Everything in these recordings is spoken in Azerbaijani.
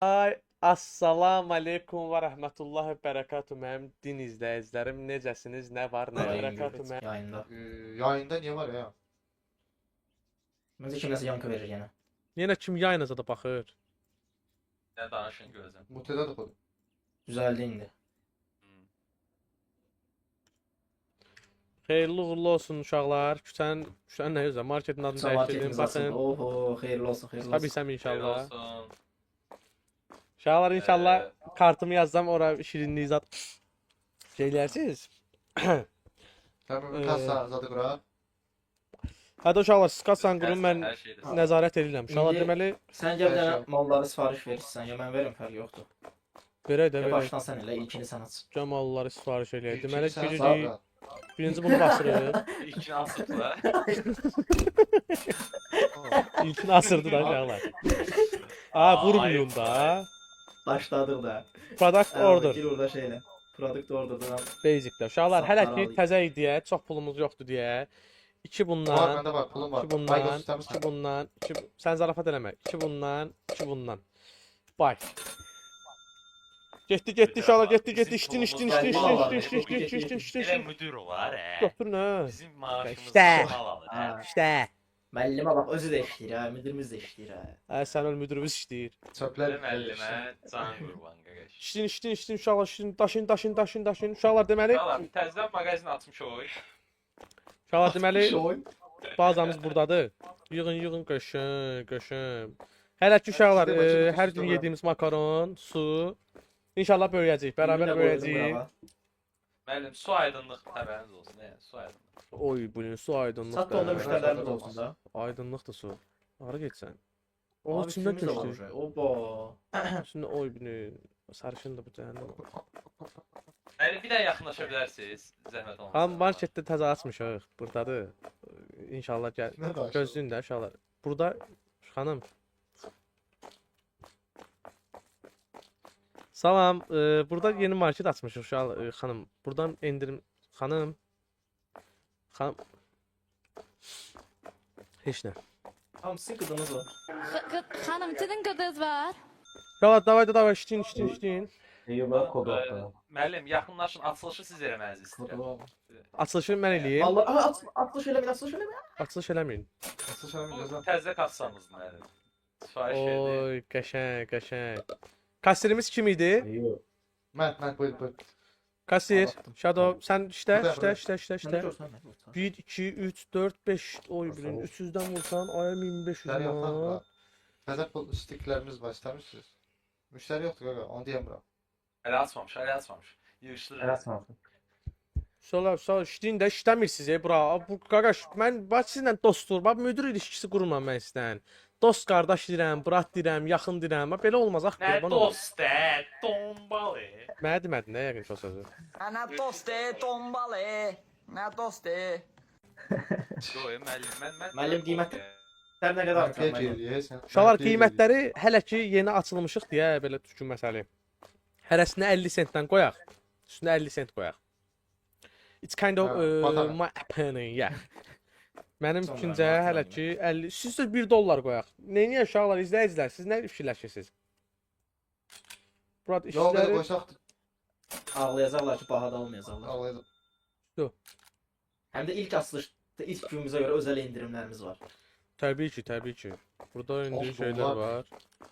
Ay, assalamu aleykum və rəhmətullahi və bərəkatuhu mənim din izləyicilərim. Necəsiniz? Nə var? Nə Yayın bərəkatuhu mənim? yayında. Yayında niye var ya? Məncə kiməsə yankı verir yenə. Yenə kim yayınıza da baxır? Ne danışın gözüm. Muteda da koydum. Düzəldi indi. Xeyirli uğurlu olsun uşaqlar. Küçənin nə üzə? Marketin adını dəyişdirdim. Marketimiz açıldı. Baxın. Oho, xeyirli olsun, xeyirli Tabii olsun. sən inşallah. olsun. Uşaqlar inşallah kartımı yazsam ora şirinliyi zat şeylərsiniz. Hemen kasa zadı kura. Hadi uşaqlar siz kasan qurun mən Her şeyde. nəzarət edirəm. Uşaqlar İndi- deməli Sən gəl bir dənə Yaşa. malları sifariş verirsən, ya mən verim, fərq yoxdur. verək də Ya verək. başdan sən elə, ilkini sən aç. Camalları sifariş eləyək. Deməli Sen giririk. sabra. Birinci bunu basırıq. İlkini asıkla. İlkini asırdı da uşaqlar. Aa vurmayın da. Başladıq da. Product order. Gir orada şeylə. Product order'dan. Basicdə. Uşaqlar hələ ki Satmalı. təzə idiyə, çox pulumuz yoxdur deyə. 2 Var bundan, bende var pulum var. 2 bundan, Baygo sistemi 2 bundan, sən zarafat eləmə. 2 bundan, 2 bundan. Bay. Getdi uşaqlar, getdi. İçdin. Ele müdür var he. Götür nə? Bizim maaşımız İşte. mal alır he. Ha. İşte. Müəllimə bax, özü də işləyir ha, müdirimiz də işləyir ha. Sən öl müdürümüz işləyir. Çöpler. Müellime can kurban qardaş. İçdin uşaqlar, daşın. Uşaqlar deməli, Valla təzədən mağazin açmış oy. uşaqlar deməli Şoy. bazamız buradadır. Yığın qəşəng. Hələ ki uşaqlar, hər gün yediyimiz makaron, su, İnşallah böyüyəcəyik, bərabər böyüyəcəyik. Müəllim su aydınlıq xəbəriniz olsun he. Su aydınlıq. Oy, bu gün su aydınlıq. Sat da onda da. müştərilərimiz olsun da. Aydınlıq da su. Hara getsən? Onun Abi, içindən filmimiz də var keçdi. uşaq. Oba. Şimdi oy bunu sarışın da bu cəhənnəm. Müəllim bir də yaxınlaşa bilərsiniz. Zəhmət olmasa. Ham marketdə təzə açmışıq. Burdadır. İnşallah gəl. Ne var? Gözləyin də uşaqlar. Burada xanım. Salam, burada yeni market açmışıq uşaq xanım. Buradan endirim xanım. Xanım. Heç nə. Tamam, sizin qızınız var. Hanım sizin kızınız var. Uşaqlar davay işləyin. Eyvallah kodu. Müəllim yaxınlaşın açılışı siz eləmənizi istəyirəm. Açılışı mən eləyim. Allah, ama atılış eləməyin, atılış eləməyin. Açılış eləməyin. Nasıl sen Bu biliyorsun? təzə kassamız müəllim. Sifariş verdi. Oy, qəşəng. Kassirimiz kim idi? Mert buyur. Kassir, Anlattım. Shadow, sən işlə. Mən də görsəm, mən görsəm. 1, 2, 3, 4, 5, oy bilin 300-dən vursan aya 1500 Müşteri yok lan. manat. bura. Təzə pul stiklerimiz var istemişsiniz. Müşteri yoktu gaga onu diyemiyorum. Hələ açmamış. Yığışdırır. Sonra işləyin də işləmirsiniz bura. Bu qaqaş, mən bax sizlə dostdur. Bax müdir ilişkisi qurmam mən sizlə. Dost qardaş deyirəm, brat deyirəm, yaxın deyirəm. Bax belə olmaz ax Nə qurban olum. dost dombalı. Mənə demədin nə yəqin o sözü. Ana toste tombale. Ne toste? Yox, müəllim, mən Müəllim qiymət- Sən nə qədər Ben atsan fiyat mən? yiyesen. Uşaqlar qiymətləri hələ ki yeni açılmışıq deyə belə düşün məsələ. Hərəsinə 50 sentdən qoyaq. Üstünə 50 sent qoyaq. It's kind of batar. my opinion, yeah. Mənim Sonra fikrincə mən hələ ki 50, siz də 1 dollar qoyaq. Nəyə uşaqlar, izləyicilər, siz nə fikirləşirsiniz? Burada Yol böyle işləri koysak Ağlayacaqlar ki, baha da almayacaqlar. ağlayalım. Həm də ilk açılışda, ilk günümüzə görə özəl indirimlərimiz var. təbii ki. Burada indi Olsun, şeylər var. var.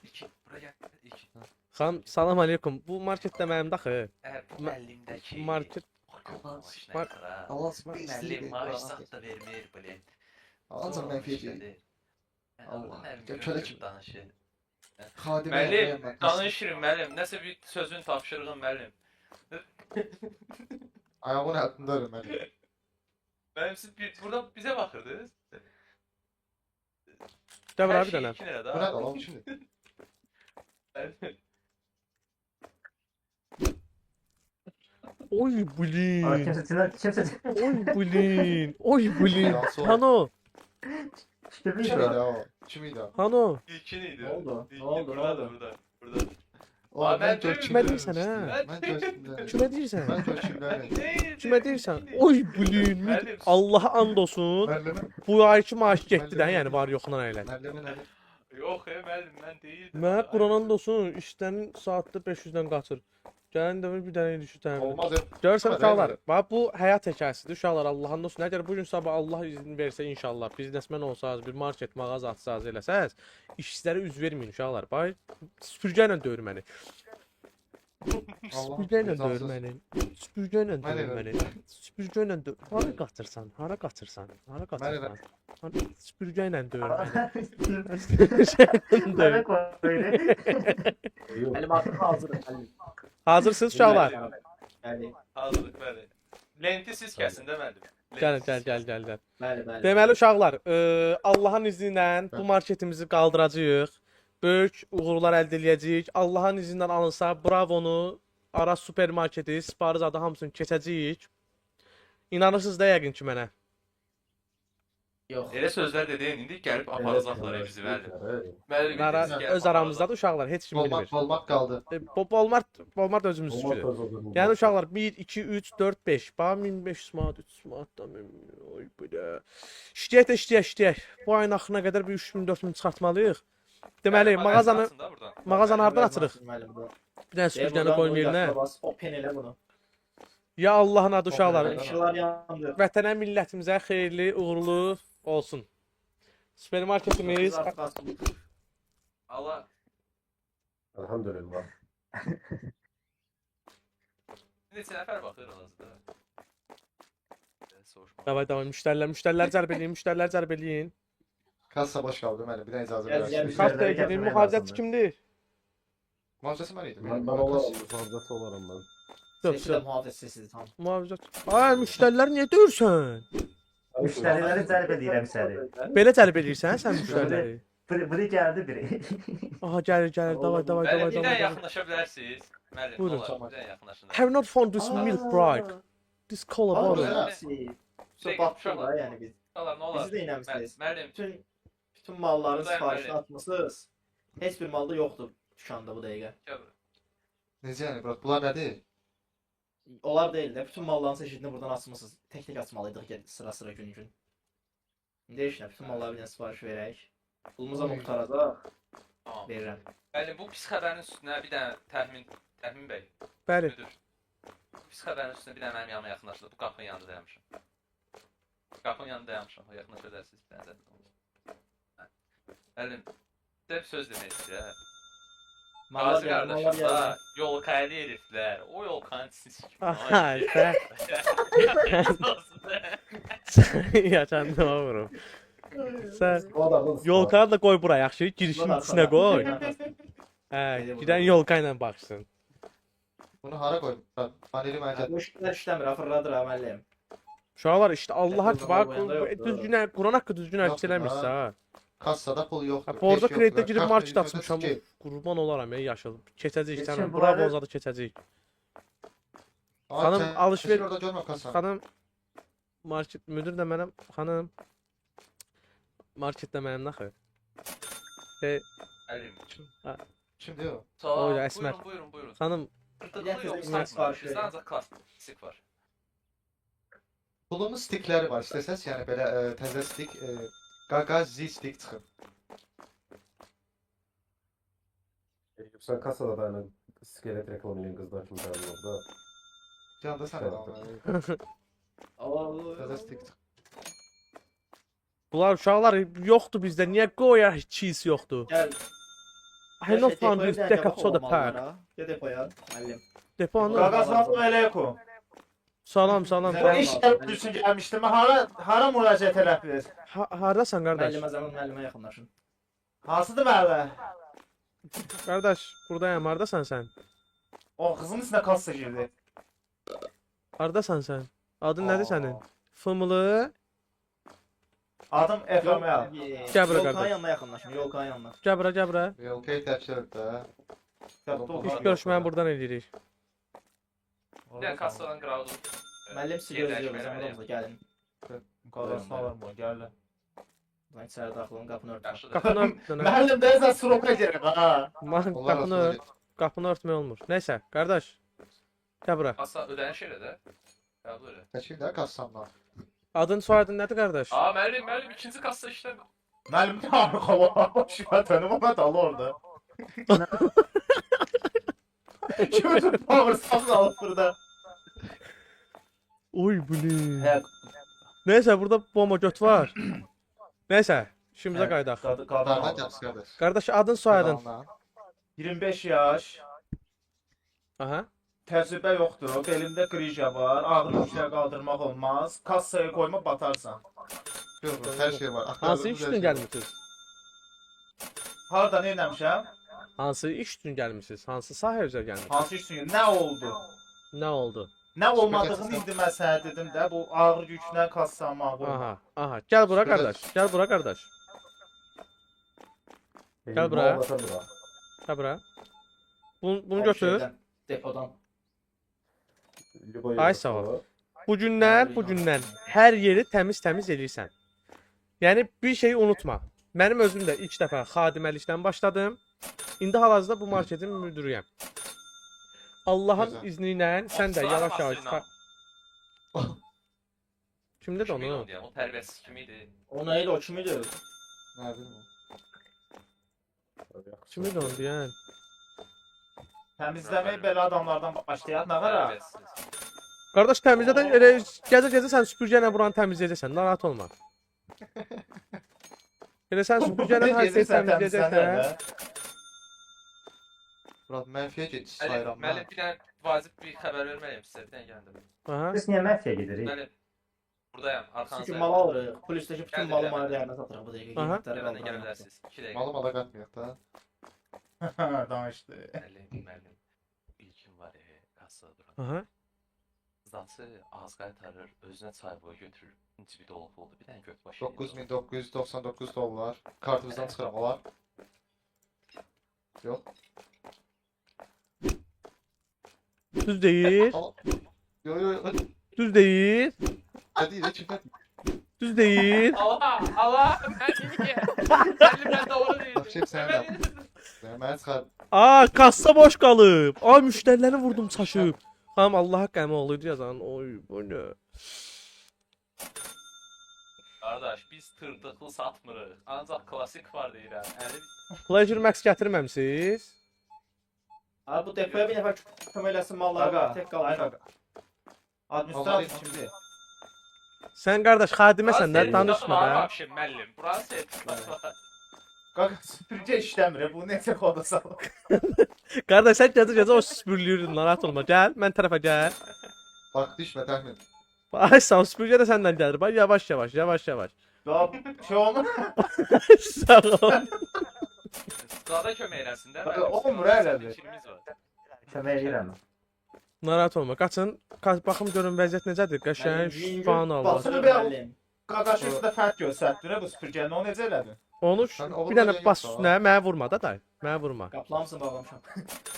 İki, bura gəl. İki. Xan, salam aleykum. Bu marketdə mənim daxı. Bu müəllimdəki Market Allah Müəllim maaş zat da vermir bilin. Ancaq mən fiyat yiyeyim. Allah. Kölə kim? Danışır. Xadimə Müəllim, danışırım müəllim. Nəsə bir sözün tapşırığın müəllim. Ayağımın altında ölüm ben. Müəllim siz burada bizə baxırdınız. Gəl bura Hər bir şey dənə. 2 lirə Bu ne lan şimdi? Müəllim, Oy bulin. Kimsə Oy bulin. Yalan Hano, Kim miydi o? Kim miydi o? Hano. İlkin idi. Ne oldu? İlkin Ne oldu? buradadır, burada. O Aa, ben çok kime deyirsən, hə? Ben görsünler. Kimə deyirsən? Ben görsünler. Kimə deyirsən? Oy bulin. Allaha and olsun. Merleme. Bu ayki maaş getdi də, yəni var yoxundan elə. Merleme nerede? Yox, müəllim, mən deyildim. Mənə Quranan olsun, işlərin saatda 500-dən qaçır. Gəlin dəmir bir dənə ilişi təmin. Olmaz. Görürsən Olmaz, uşaqlar, eyvallah. bax bu həyat hekayəsidir uşaqlar, Allahın olsun. Əgər bu gün sabah Allah izin versə inşallah biznesmen olsaz, bir market mağaza açsaz eləsəz, işçilərə üz verməyin uşaqlar. Bax süpürgə ilə döyür məni. Süpürgə ilə döyür məni. Süpürgə ilə Mən döyür elə- məni. Süpürgə ilə döyür. Hara qaçırsan? Hara qaçırsan? Hara qaçırsan? Süpürgə ilə döyür məni. Süpürgə ilə döyür. Müəllim artıq hazırdır müəllim. Hazırsınız uşaqlar? Bəli. Hazırlıq, bəli. Lenti siz kəsin də müəllim. Gəlin, gəl. Bəli, bəli. Deməli uşaqlar, Allahın izni ilə bu marketimizi qaldıracağıq. Böyük uğurlar əldə eləyəcəyik. Allahın izni ilə alınsa, Bravonu, Aras supermarketi, sipariş adı hamısını keçəcəyik. İnanırsınız da yəqin ki mənə. Yox. Elə sözlər dedin, indi gəlib aparacaqlar bizi müəllim. Müəllim, Nara biz gəlib öz aramızdadır uşaqlar, heç kim bilmir. Olmak kaldı. Walmart özümüz işidir. Yəni uşaqlar 1 2 3 4 5. Bax 1500 manat, 300 manatdan oy bu da. İşləyək. Bu ayın axırına qədər bir 3000 4000 çıxartmalıyıq. Deməli, mağazanı hardan açırıq? Bir dənə süpürgəni qoyum yerinə. Open elə bunu. Ya Allahın adı uşaqlar. İşlər yandı. Vətənə, millətimizə xeyirli, uğurlu olsun. Supermarketimiz Allah. Elhamdülillah. Neçə nəfər baxır aranızda? Soruşma. Davay, müştərilər cəlb eləyin. Kassa boş kaldı. Mənim bir de icazə Gel, versin. gel. Kart edin, mühafizəçi kimdir? Muhafizəsi mən idim. Ben olaram, fazlası olaram ben. Seçilə mühafizəsiz tam. Mühafizəçi. Ay, müştərilər niyə döyürsən? Müştəriləri cəlb edirəm səni. Belə cəlb edirsən sən müştəriləri? Biri gəldi biri. Aha, gəlir, davay. Müəllim, bir dənə yaxınlaşa bilərsiniz. Müəllim, Buyurun. olar, bir dənə yaxınlaşın. Have not found this milk bright. This cola Ama bottle. batdı da yəni biz. Olar, nə olar? Bizi də inəmsiniz. Müəllim, Bütün malların Buradayım, sifarişini bəli. atmısınız. Heç bir malda yoxdur dükkanda bu dəqiqə. gəl. Necə yəni bırak? Bunlar nədir? Onlar deyil də bütün malların çeşidini buradan açmısınız. Tek açmalıydıq sıra gün. İndi heç nə, bütün mallara bir dənə sifariş verək. Pulumuz ama qurtaracaq. Tamam. Verirəm. Müəllim, bu pis xəbərin üstünə bir dənə Təmin bəy, Bəli. müdür. Bu pis xəbərin üstünə bir dənə mənim yanıma yaxınlaşdı. Bu qapının yanında dayanmışam. Qapının yanında dayanmışam. Yaxınlaşa bilərsiniz bir dənə zəhmət olmasa. Müəllim, sizə bir söz demək istəyirəm. Mallar Qazi gəldi, mallar qardaşım da gəldi. yolkaylı heriflər. O yolkanın sikimi. Aha, sən yaşan nə vurum. Sən yolkanı da qoy bura yaxşı, girişin içinə qoy. Hə, girən yolka ilə baxsın. Bunu hara koy? Paneli məncə. Bu işlər işləmir, afırladır ha müəllim. Uşaqlar işte Allah'a Telefon bak oyunda yoxdur. düzgün Quran haqqı düzgün Yoxdur hərəkət eləmirsə ha. Kassada pul yoxdur. Ha, Borda keş kreditə yoxdur, girib kart market kreditə açmışam. sikeyim. Qurban olaram ey yaşıl. Keçəcəyik Keçin sən. bunları- Bravo zadı keçəcəyik. Aa, Xanım, sen- alışveriş- keşke orada görmə kassanı. Xanım market müdür də mənəm. Xanım marketdə mənim naxı. Müəllim, Kimdir o? sağ ol. Oy, Əsmər. Buyurun. Xanım Qırdıqlı yox, Bizdən sifariş verin. Bizdən ancaq klassik var. Pulumun stikləri var. İstəsəz yəni belə təzə stik, qaqazi stik çıxıb. Sen kasada benimle iskelet reklamıyla kızlar kim geldi orada. Canda sən Evet. adam. Allah. Təzə stik çıxıb. bunlar uşaqlar yoxdur bizdə. Niyə qoyar cheese yoxdur? Gəl. I not found this deck of soda pack. Gəl depoya, müəllim. Deponun. Qaqasın Əleykum. Salam. Bu iş üçün gəlmişdim. Hara müraciət eləbdir? Hardasan qardaş? Müəllimə zaman müəllimə yaxınlaşın. Hansıdır müəllim? Qardaş, buradayam. Hardasan sən? O qızın içinə kassa girdi. Hardasan sən? Adın nədir sənin? Fımılı. Adım FML. Gəl bura Yolkanın qardaş. yanına yaxınlaşın, yolkanın yanına. Gəl bura. Yolkayı təpşirib də. İş görüşməni buradan edirik. Bir dənə kassadan qırağıdır. Müəllim sizi gözləyir, bizim odamıza gəlin. Qadasını alırım o, gəldi. Buradan içəri daxil olun, qapını örtün. Yaxşıdır. Qapını ört. Müəllim deyəsən sroka girir ha. Qapını örtmək olmur. Nəysə, qardaş. Gəl bura. Kassa ödəniş elə də. Qəbul elə. Təşkil də kassamdan. Adın, soyadın nədir qardaş? Aa, müəllim, ikinci kassa işləmir. Müəllim arxava. Şifətəni ona dal orada. Kimi power sap alıb burada. Oy bu ne? Hə, Neyse burada bomba göt var. Neyse işimize Evet. qaydaq. Qadın Dardan gəlsin qardaş. Qardaş adın soyadın. Qadınla. 25 yaş. Aha. Təcrübə yoxdur. Belimdə qrija var. Ağır yüklər qaldırmaq olmaz. Kassaya qoyma batarsan. Yox, yox, hər şey var. Hansı Axtardığımız iş hər üçün şey var. gəlmisiniz? Harda nə eləmişəm? Hansı iş üçün gəlmisiniz? Hansı sahə üzrə gəlmisiniz? Hansı iş üçün? Nə oldu? Nə oldu? Nə olmadığını indi mən sənə dedim də, bu ağır yüklə kassama qoyma. Aha, aha. Gəl bura qardaş. Gəl bura qardaş. Gel buraya. Gəl bura. Bunu hər götür. şeydən, Depodan. Ay sağ ol. Bugündən hər yeri təmiz eləyirsən. Yəni bir şeyi unutma. Mənim özüm də ilk dəfə xadiməlikdən başladım. İndi hal-hazırda bu marketin müdürüyəm. Allahın Güzel. izni ilə sən də Ofisar yavaş-yavaş masasıyla. Kimdə də Kimin onu? oldu ya? O tərbiyəsiz kim idi? O nə idi, o kim idi? Nə bilim. Kimdə də onu deyən? Təmizləmək belə adamlardan başlayaq nə var? Tərbiyəsiz. Qardaş təmizlədən elə gəzə sən süpürgə ilə buranı təmizləyəcəksən. Narahat olma. Elə sən süpürgə ilə hər şeyi təmizləyəcəksən. Murat, mənfiyə get Müəllim, sayıram. müəllim bir dənə vacib bir xəbər verməliyəm sizə. Bir dənə gəldim. Aha. Biz niyə məfiyə gedirik? Müəllim, buradayam, Çünki arxanızdayım. mal alırıq. Polisdəki bütün Gəldim, malı gəldim. mənə dərinə satırıq bu dəqiqə. Aha. Qiymətləri Mənlə gələ qaldırırıq. bilərsiniz. 2 dəqiqə. Malı mala qatmayaq da. Danışdı. Müəllim, ilkin var kassada duran. Aha. Zatı az qaytarır, özünə çay boyu götürür. Cibi dolub oldu. Bir dənə göt başı. 9999 dollar. Kartımızdan çıxıram olar. Yox. Düz deyil. Al. Yox, yox, yox. Düz deyil. Nə deyir, kimə? Düz deyil. Allah, Allah, müəllim, mən doğru deyirdim. Tapşırıq sənə yap. Mənə çıxar. Aa, kassa boş qalıb. Ay, müştəriləri vurdum çaşıb. Xanım Allaha qəmi oğluydu yazan. Oy, bu nə? Qardaş, biz tırtıqlı satmırıq. Ancaq klassik var deyirəm. Pleasure Max gətirməmisiz? Abi bu depoya bir nəfər kömək eləsin malları Qaqa, var. Tek qalmışam. Administrator kimdir? Sən qardaş xadiməsən də danışma da. Vəbşi, müəllim, buranı sevdim. Qaqa süpürgə işləmir. Bu necə koda salır? Qardaş sən gecə o süpürlüyürdün, narahat olma. Gəl, mən tərəfə gəl. Bax, düşmə, təxmin. Ay sağ ol, süpürgə də səndən gəlir. Bax yavaş-yavaş, yavaş-yavaş. Daha şey olmur. Sağ ol. Qada kömək eləsin də. Qaqa, olmur hələ bir. İşimiz var. Kömək edirəm. Narahat olma. Qaçın. Baxım görün vəziyyət necədir? Qəşəng şifanı Allah. Basını bir Qaqa şu üstə fərq göstərdin bu süpürgəni. O necə elədin? Onu Sən oğlum bir dənə da bas yoxsa? üstünə, mənə vurma da day. Mənə vurma. Qaplamısın, bağlamışam.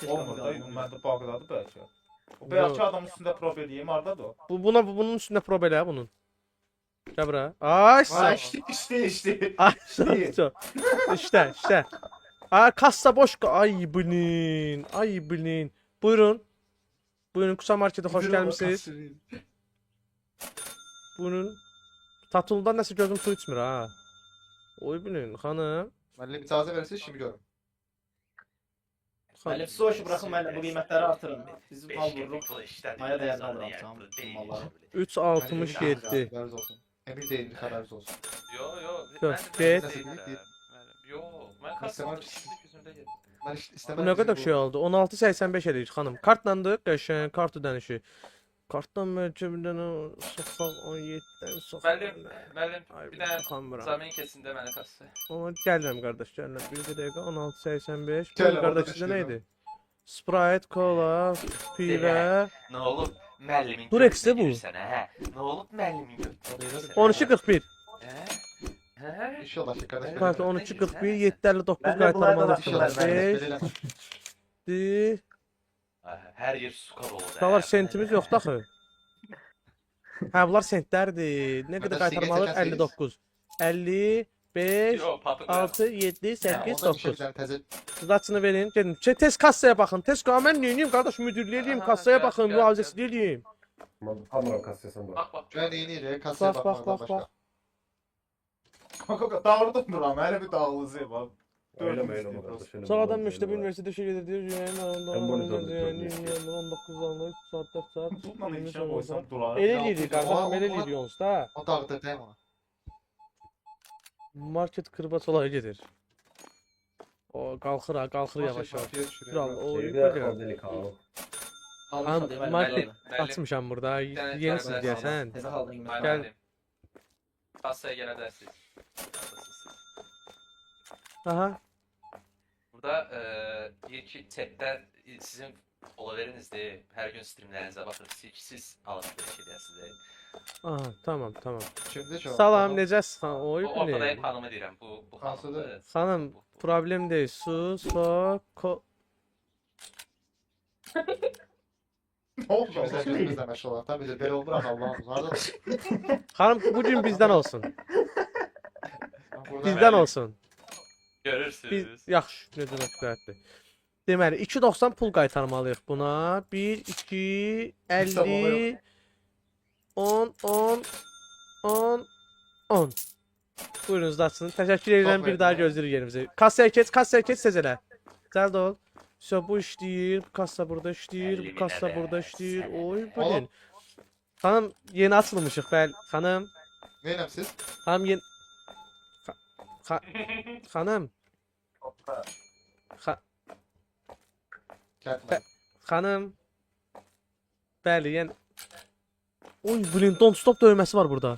Olmur da. Məndə bağladı bəlkə. O bəyəki adamın üstündə prob edeyim. Hardadır o? Bunun üstünə prob elə bunun. Gəl bura. Ay sağ Ha ol. işdi. Ay sağ ol. İşte. Ay kassa boş. Ay blin. Ay blin. Buyurun. Buyurun Kusa Market'e hoş gelmişsiniz. Buyurun. Tatlıdan nəsə gözüm su içmir ha. Oy blin xanım. Müəllim icazə verirsiniz, işimi görüm. Müəllim siz o işi buraxın, müəllim bu qiymətləri artırın. Biz mal vururuq. Maya dəyərləndirirəm bütün malları. 367. Xəbəriniz olsun. Emin deyil, xəbəriniz olsun. Yo. Yox, mən get. deyirəm. Yo, mən Kastamonu kastamonu gözümdə yedim. Mən Bu istəməm. nə qədər şey oldu? 16.85 eləyir xanım. Kartlandı, qəşəng kart ödənişi. Kartdan mərkəbindən soxaq 17-dən soxaq. Müəllim, bir dənə xanım. zamin keçində mənə kassa. Amma gəlirəm qardaş, gəlirəm. Bir dəqiqə 16.85. Bu Gəlirəm, qardaş qardaş, sizə nə gəlirəm. idi? Sprite, kola, pivə. Nə olub? Müəllimin Durex-də götünə bu. girsən, hə? Nə olub müəllimin götünə girsən? 12.41. Hə? İnşallah ki, qardaş. Kartı 12.41, 7.59 Ben de bunlardan qaytarmalı. başlayayım, İnşallah. ben Belə. Hər yer suka doludur. Bunlar sentimiz yoxdur axı. Hə, bunlar sentlərdir. Nə qədər Qardaş, qaytarmalı? siqaret 59. 55, Yox, patıq. 6, 7, 8, 9. Təzə Zaçını verin, gedin. Tez kassaya baxın. Tez mən neyiniyim qardaş, müdürlüyü eləyim, Aha, kassaya gəl, baxın, gəl, mühafizəsini eləyim. Hamıram kassasını bura. Bax. Güvən eyni ilə kassaya Bax, baxmaqdan bax, başqa. bax. Kanka dağırdım duram. Hele bir dağılısı bak. Öyle öyle kardeş. öyle Sağdan öyle Mektep öyle. Üniversitesi işe gelir diyor. Yüreğin arasında Ben bunu yani döndüm. 19 anlı 3 saat 4 saat. Bununla 20 içine sonra koysam durar. El Ya, eliydi o- kardeşim el o- eliydi yalnız da. O dağıtır değil mi? Market kırbaç olaya gelir. O kalkır ha kalkır yavaş yavaş. Kral o Evde böyle. kaldelik abi. Am Almışam market Müəllim. açmışam burada. tane Yenisin tane deyəsən. Təzə haldın qiymət. Gel. Müəllim. Kassaya gələ bilərsiniz. Aha. Burada deyir ki, chatdə sizin followerinizdir. Hər gün streamlərinizə baxır. Siz alıb bir şey deyəsiniz. Aha tamam tamam. Şimdi çok. Salam necəsən? Oy O ortadayım bu. xanımı deyirəm. Bu Hansıdır? xanımdır. Xanım problem deyil. Su, so, ko. Ne oldu? Gözler gözümüzle meşhur olan. Tabii de böyle olur ama Allah'ım. Harada Xanım bugün bizden olsun. burada Bizden olsun. Görürsünüz. Biz yaxşı, necə məsləhətdir. Deməli 2.90 pul qaytarmalıyıq buna. 1 2 50 10 10 10 10. Buyurunuz açsın. Təşəkkür edirəm Çox bir daha memnun gözləyirik yerimizi. Kassaya keç tez elə. Cəld ol. Все bu işləyir, bu kassa burada işləyir, bu 50 kassa minə burada də işləyir. sənə. Oy bu Oğlum. din. Xanım yeni açılmışıq bəli. Xanım, Neylem siz? xanım yeni Xanım, Kendime. xanım. Bəli, yəni Oy, blin don't stop dövməsi var burada.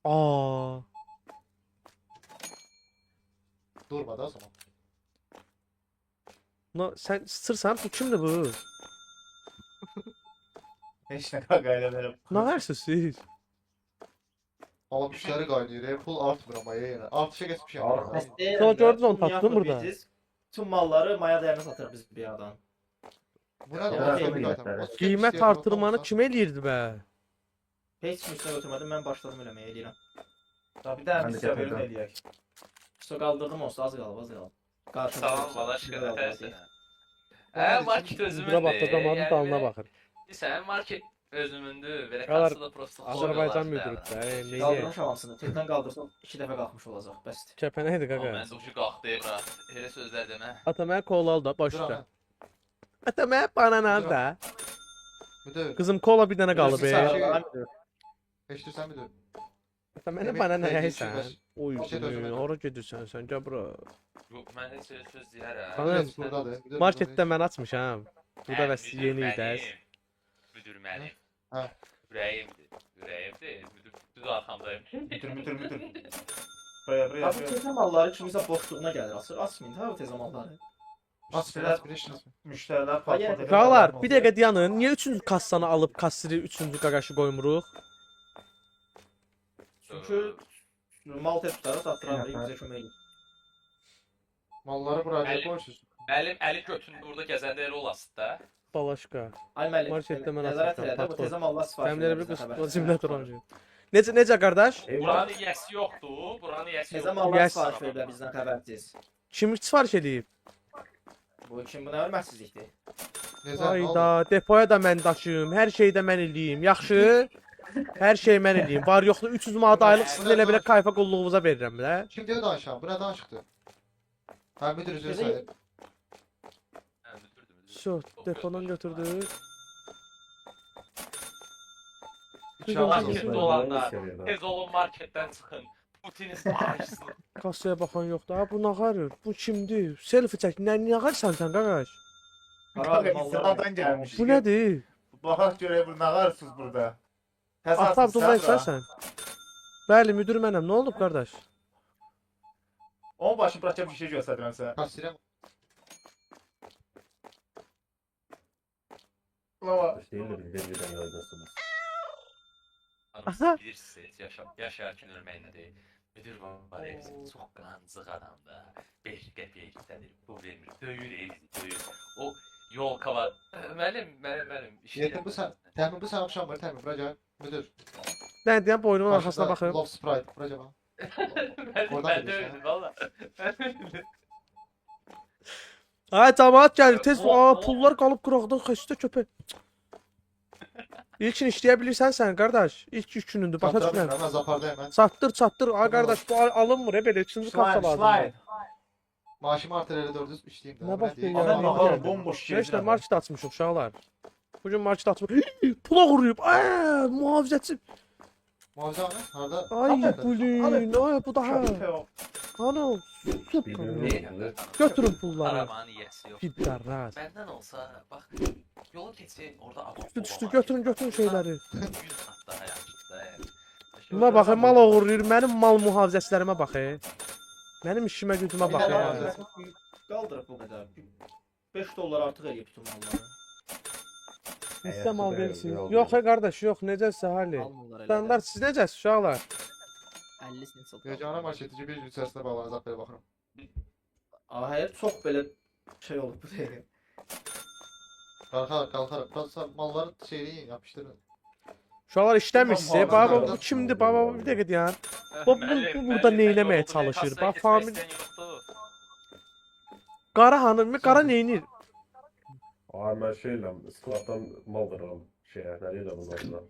Aa, Durma da o zaman. sen sırsan bu kimdir bu? Heç nə qaqa elə belə. Ne varsınız siz? Ama müşteri kaynıyor. Pul artmıyor ama yine. Artışa geçmiş yani. Art- Sonra gördün onu taktın burada. Tüm malları maya değerine satır biz bir adam. Bu ne Ya, de? kıymetler. Qiymət artırmanı kim eləyirdi bə? Heç kim üstüne götürmedim ben başladım eləməyə eləyirəm. Da bir dənə Ben de bizə verin getirdim. eləyək. İşte qaldırdım olsa az qalıb az qalıb. Qarşımda Salam olsa, balaş bir qalıb, az qədərsənə. qalıb. Market Bura özümündür. bax, damadın dalına baxır. Sən market özümündür. Belə Qalar, kassada prosto Azərbaycan müdürüdür də. Necə? Qaldırmışam hamısını. Tezdən qaldırsam 2 dəfə qalxmış olacaq. Bəsdir. Kəpənə idi qaqa. Mən də ucu qalxdı bura. Elə sözlər demə. Ata mənə kola al da Dur başla. ama. Ata mənə banana al da. Müdür. Qızım kola bir dənə qalıb. Bilirsin e. sən- Eşitirsən müdür? Ata mənə Demək, banana vergi yeyirsən. üçün Oy, Bir şey dözmədin. ora gedirsən sən gəl bura. Yox, mən heç söz deyərəm. Xanım, Evet, buradadır. Müdür Marketdə mən açmışam. Burada Hə, bəs müdür yeni mənim, idi. Müdür mənim. Hə. Ürəyimdir. Ürəyimdir. Müdür düz arxamdayım. Mütür. Buraya. Abi tezə malları kimisə boşluğuna gəlir. Açmayın ha bu tezə malları. Aç biraz bir işin açma. Müştərilər Hayır. patladı. Qağalar, bir dəqiqə dayanın. Niyə 3-cü kassanı alıb kassiri 3-cü qaqaşı qoymuruq? Çünki mal tez tutarı sattıran biri bizə kömək edir. Malları buraya Əli- koymuşuz. Müəllim əli götünü burada gəzəndə elə olasın da. Balaşqa. Ay müəllim, Marketdə mən nəzarət açmışam, elə də bu patron. tezə mallar sifariş Fəmləri verir bir bizə xəbər. qız simülator alacaq. Necə qardaş? Buranın yəsi yoxdur. Buranın yəsi Tezə yoxdur. mallar Yes. sifariş verirlər bizdən xəbərsiz. Kim sifariş edib? Bu kim bu nə hörmətsizlikdir? Neyse, ne oldu? Ayda, depoya da mən daşıyım, hər şeyi də mən eləyim. Yaxşı? Hər şeyi mən eləyim. Var yoxlu 300 manat aylıq sizin elə belə kayfa qulluğunuza verirəm də. Şimdi de danışalım. Bu ne danışıktı? Ha müdür üzeri sayılır. Hə, müdürdür, müdür. Şu depodan götürdük. Market Güzel. dolanlar. Tez olun marketdən çıxın. Putiniz bağışsın. Kassaya baxan yoxdur. Ha bu nə qarır? Bu kimdir? Selfie çək. Nə qarırsan sən qaqaş? Qarar Mallardan mallar. gəlmiş. Bu nədir? Baxaq görək bu nə qarsınız burada. Ata Abdullah sən? Bəli, müdür mənəm. Nə olub qardaş? Onun başını bırakacağım bir şey göstərirəm sənə. Kasire Baba. Değil de biz vergiden yaydasınız. Aha. Bilirsiniz, yaşarkən ölmək nədir? Müdür var evimizin çox qancıq adamda. 5 qəpiykdədir, bu vermir. Döyür evimizi, döyür. O yolka var. Müəllim. Yetim bu sen. Temin bu sen akşam var. Temin buraya müdür. Nə deyəm boynumun arxasına Karşıda baxım. Love Sprite. Buraya bak. Oradan Mən bir şey. döyürdüm valla. Ay cəmaət gəlir. Tez pullar qalıb qıraqda xəstə köpək. İlkin işləyə bilirsən sən qardaş. İlk 3 günündür. Başa Çatdıra düşmürəm. bilmirəm, mən zapardayım mən. Çatdır, çatdır. Ay qardaş bu alınmır belə ikinci kassa Slide, lazımdır. slide. Maaşımı artır elə 400 işləyim də. Nə bax deyim. bir Adam ya. bakalım bomboş Beş də yerdə. market açmışıq uşaqlar. Bugün market açmış. Pula vuruyub. Ay, mühafizəçi. Muhafizə hanı? Harda? Ay Tapmadı. bulin. Ay bu daha. Ana. Süper. Bilmiyorum. Götürün pulları. Arabanın yiyəsi yox. Piddarraz. Məndən olsa, bax, yolu keçsin, orada adam Düşdü götürün şeyləri. 100 sat daha yaxşıdır. Buna bax, mal oğurlayır. Mənim mal mühafizəçilərimə bax. Mənim işimə gücümə bax Bir ya. dənə Qaldırıb bu qədər. 5 dollar artıq eləyib bütün malları. Sizə mal Həyatda verirsiniz. dəyərli Yox, qardaş, yox. Necəsə Harli. Almırlar elə. Standart siz necəsiz uşaqlar? 50 sent satıb. Yeganə marketici bir gün içərisində bağlanacaq zapaya baxıram. Hayır, çox belə şey olub bu dəqiqə. Qalxarıq. Biraz malları şeyləyin, yapışdırın. Uşaqlar işləmirsə, Tamam, baba tamam. bu kimdir? Baba bir dəqiqə deyən. Bu burada neyləməyə çalışır? Bax, famil Qara hanım, qara neynir? Ay mən şeylə, skladdan mal verirəm şeyə, nə deyirəm bunlarla.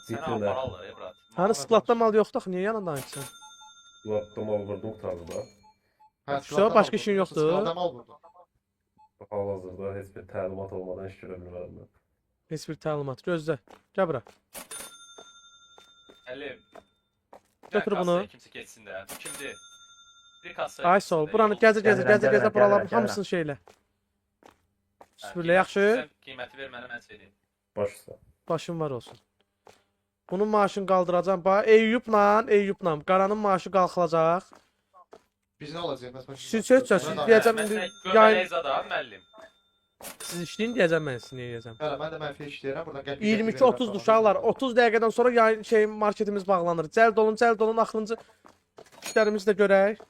Sənə apararlar, brat. Hani skladda mal yoxdur axı, niyə yanından içsən? Skladda mal verdim qutarda. Sonra başqa işin yoxdur? Skladda mal vurdu. Hal-hazırda heç bir təlimat olmadan iş görə bilmirəm mən. Heç bir təlimat. Gözlə. Gəl bura. Əlim. Götür bunu. Kimsə keçsin də. Bu kimdir? Bir kassa. Ay sol. Buranı gəzə buraların hamısını şeylə. Süpürlə yaxşı. Sən qiyməti ver mənə, mən söyləyim. Baş üstə. Başın var olsun. Bunun maaşını qaldıracağam. Bax, Eyüpla. Qaranın maaşı qalxılacaq. Biz nə olacaq? Siz deyəcəm indi Göbələy yayın zada müəllim. siz işləyin deyəcəm mən sizə niyə deyəcəm. Hələ mən də mənfi işləyirəm. Buradan qəpik. 22-30 uşaqlar. 30 dəqiqədən sonra yayın şey marketimiz bağlanır. Cəld olun, axırıncı işlərimizi də görək.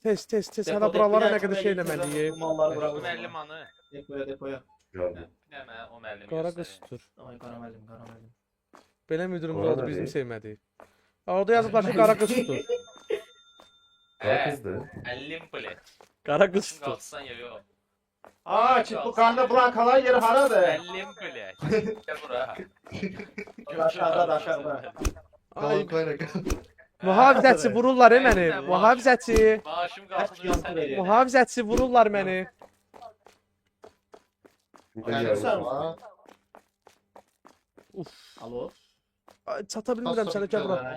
Tez. Hələ buralara nə qədər şey eləməliyik. Malları Bu bura. müəllim hanı? Depoya. Gəldi. Bir dənə o müəllimi Qara göstərin. qız tutur. Ay qara müəllim. Belə müdürümüz Qara oldu, nədir? bizim sevmədik. Orada yazıblar ki, qara qız tutur. Qara qızdır. 50 bilet. Qara qız tutur. Qalxsan ya yox. Aa, ki bu qanlı blankalar yeri haradır? 50 bilet. Gəl bura. Aşağıda. Ay, Qoyarıq. mühafizəçi vururlar məni. Mühafizəçi. Maaşım Kaç qalxdı yansın sən veriyor? Mühafizəçi vururlar məni. Gəlirsən. Alo. Ay, çata bilmirəm sənə gəl bura.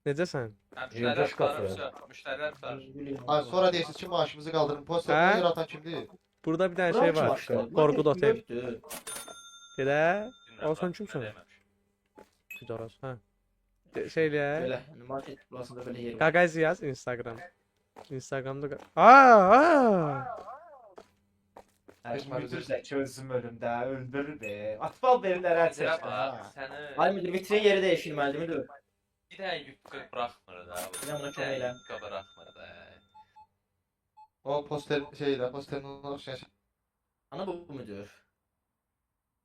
Necəsən? Müştərilər tutarım, müştərilər tutarım. Ay sonra deyirsiz ki maaşımızı qaldırın. Hə? Posterdən yaratan kimdir? Burada bir dənə şey var. Qorqud otel. Elə. O sən kimsən? Pidaras, hə. Şeylə. Belə, market burasında belə yer var. Qaqaz yaz Instagram. Instagramda. Aa! Müdürsə çözüm ölümdə, öldürür be. Atbal verirlər hər Zira çəşdə. bax, səni Ay müdür, vitrin yeri dəyişilməlidir müdür? bir dənə yufqa buraxmır da. Bir dənə buna kömək elə. Yufqa buraxmır da. O poster şeylə, posterin oxşayan şey. Ana bu müdür.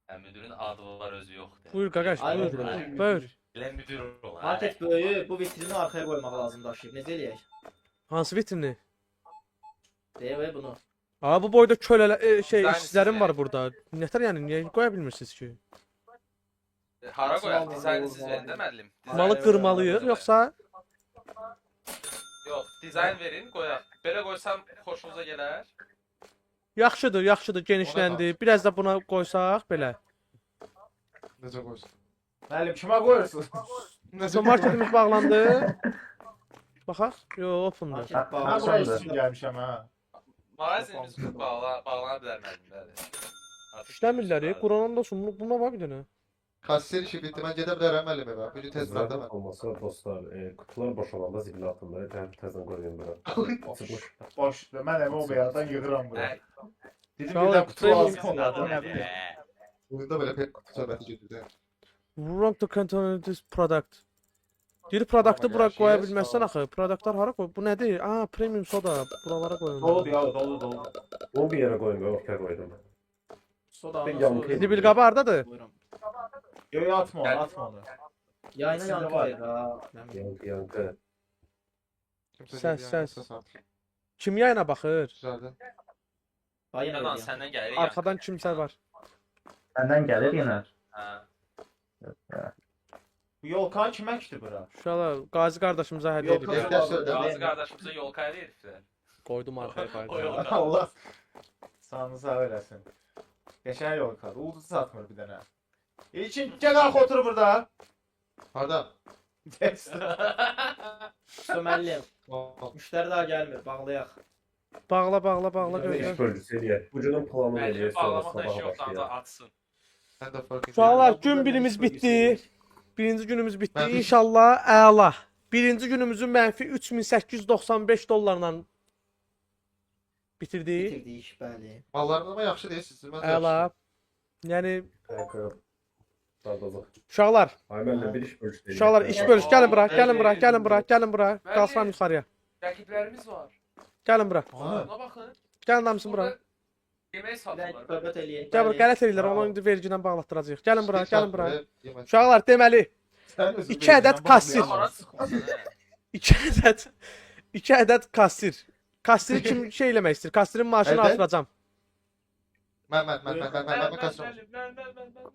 Hə, müdürün adı var, özü yoxdur. Buyur qaqaş, Ay buyur. müdür. Buyur. Elə müdür olar. Market böyüyü bu vitrini arxaya qoymaq lazım daşıyıb. Necə eləyək? Hansı vitrini? Deyə bunu. Aa bu boyda kölələr şey Dizayn işçilərim sizə. var burada. Nətər yəni niyə qoya bilmirsiniz ki? Hara qoyaq? Dizaynı siz verin də müəllim. Dizayn- Malı qırmalıyıq yoxsa Yox, dizayn verin, qoyaq. Belə qoysam xoşunuza gələr. yaxşıdır, genişləndi. Biraz da buna qoysaq belə. Necə qoysun? Müəllim kimə qoyursunuz? Sonra marketimiz bağlandı. Baxaq. Yo, opendur. Market Mən bağlı. bura işin gəlmişəm ha. Mağazimiz bağlana bilər müəllim, bəli. Artıq İşləmirlər, var. Quranın da olsun. Buna bax bir dənə. Kassiyer işi bitdi. Mən gedə bilərəm müəllim evə. Bugün tez Zəhmət buraxdım. olmasa dostlar, qutular boşalanda zibilə atınlar. Təzən qoyun bura. Açılmış. Boşdur. Mən evi o bəyazdan yığıram bura. Hə, Dedim Sağ ol, bir də kutu premium lazım olardı, nə bilim. hə. Bugün də belə pek kutu söhbəti gedirdi. Wrong to contain this product. Bir produktı bura qoya bilməzsən axı. Produktlar hara qoy? Bu nədir? Aa, premium soda. Buralara Dolu qoyun. ya, dolu. Onu bir yerə qoyun, ortaya qoydum. Soda. Bir yankı İndi bil qabı hardadır? Buyurun. Yo, atma onu, atma onu. Yayına Sizdə yankı var. verir ha. Yankı. Səs. Kim yayına baxır? Güzeldi. Bayına Yalan verir. səndən gəlir. Arxadan kimsə var. Səndən gəlir yenə. Hə. Bu yolkan kiməkdir bura? Uşaqlar Qazi qardaşımıza hədiyyə Yok, edib. yok. Gazi qardaşımıza yol kaydı herifler. Qoydum arxaya O qayda. yol Allah sağını sağ eləsin. Qəşəng yolkan. Ulduz satmır bir dənə. İlkin gəl qalx otur burada. Harda? Usta müəllim, Aa, müştəri daha gəlmir, bağlayaq. Bağla Öyle gözlə. İş bölgüsü eləyək. Bucunun planını Bence eləyək sonra bağlamakla sabaha şey yoktan da başlayaq. atsın. Mən də fark Uşaqlar edirəm. gün birimiz bitdi. Birinci günümüz bitdi. Mənfi- İnşallah əla. Birinci günümüzü mənfi 3895 dollarla bitirdik. Bitirdik, bəli. Mallarınız ama yaxşı deyirsiniz. Mən də Əla. yaxşı. Yəni Kanka. Dadazıq. uşaqlar, Ay mənlə bir iş bölgüsü eləyək. uşaqlar iş bölüş. Gəlin bura, gəlin bura, gəlin bura, gəlin bura. Bəli. Qalxıram yuxarıya. Rakiplerimiz var. Gəlin bura. Aha. Buna bakın. Gəlin hamısı bura. Burada yemeği Bir satıyorlar. dənə söhbət eləyək. Gəl bura, bəli. qələt eləyirlər. Bravo. Onu indi vergidən bağlatdıracağıq. Gəlin bura, İstəyirsən gəlin bura. buraya yemək. Uşaqlar deməli Sən özün 2 ədəd verirsən, kassir. bağlayaq. Ara sıkmasın he. 2 ədəd kassir. Kassir kim şey eləmək istəyir? Kassirin maaşını Ədəd? artıracam. Mən kaçıram.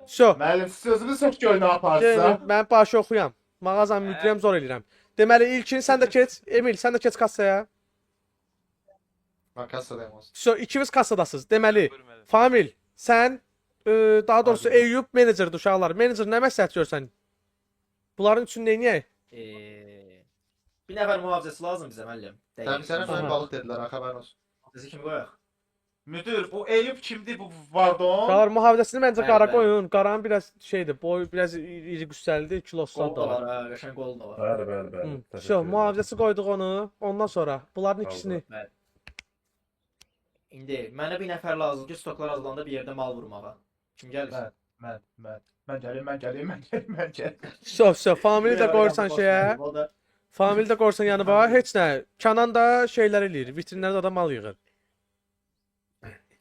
So, Müəllim sözümü sök gör nə yaparsa. mən başı oxuyam. Mağazanın müdürəm zor eləyirəm. Deməli ilkin sən də keç, Emil sən də keç kassaya. Mən kassadayım olsun. So, ikiniz kassadasınız. Deməli, Famil, sən daha doğrusu Hadi. Eyüp menecerdir uşaqlar. Menecer nə məsləhət görsən? Bunların üçün nə edək? Bir nəfər mühafizəsi lazım bizə müəllim. Sən sənə Aha. mən balıq dedilər, ha xəbərin olsun. Mühafizəsi kimi qoyaq? Müdür, bu Eyüp kimdir bu Vardon? Uşaqlar mühafizəsini məncə Bəli, qara bəli. qoyun. Qaranın biraz şeydir, boyu biraz iri güstəldir, kilosu Qol da da var. var, ha, qəşəng qol da var. Bəli, bəli, bəli. Hı. Təşəkkür So, edirəm. mühafizəsi qoyduq onu. Ondan sonra bunların Sağ ol, ikisini İndi mənə bir nəfər lazımdır ki, stoklar azalanda bir yerdə mal vurmağa. Kim gəlir? Mən gəlim. So, famili də qoyursan şeyə. O da Famili də qoyursan yanıma. Heç nə. Kənan da şeylər eləyir. Vitrinlərdə adam mal yığır.